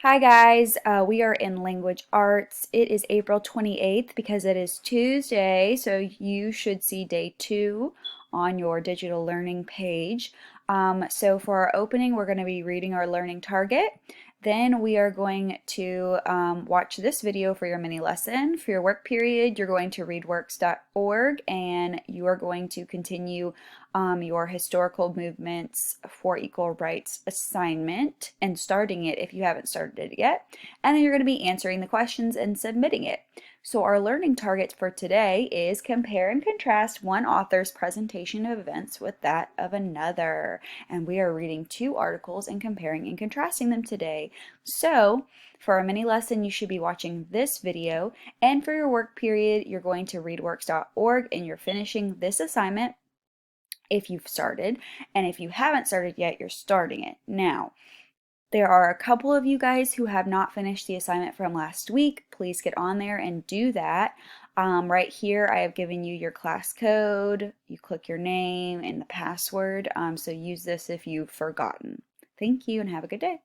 Hi guys, we are in language arts. It is April 28th because it is Tuesday, so you should see day 2 on your digital learning page. So for our opening, we're going to be reading our learning target. Then we are going to watch this video for your mini lesson. For your work period, you're going to read works.org and you are going to continue your historical movements for equal rights assignment and starting it if you haven't started it yet. And then you're going to be answering the questions and submitting it. So our learning targets for today is compare and contrast one author's presentation of events with that of another. And we are reading 2 articles and comparing and contrasting them today. So for our mini lesson, you should be watching this video. And for your work period, you're going to read works.org and you're finishing this assignment if you've started. And if you haven't started yet, you're starting it. Now, there are a couple of you guys who have not finished the assignment from last week. Please get on there and do that. Right here, I have given you your class code. You click your name and the password. So use this if you've forgotten. Thank you and have a good day.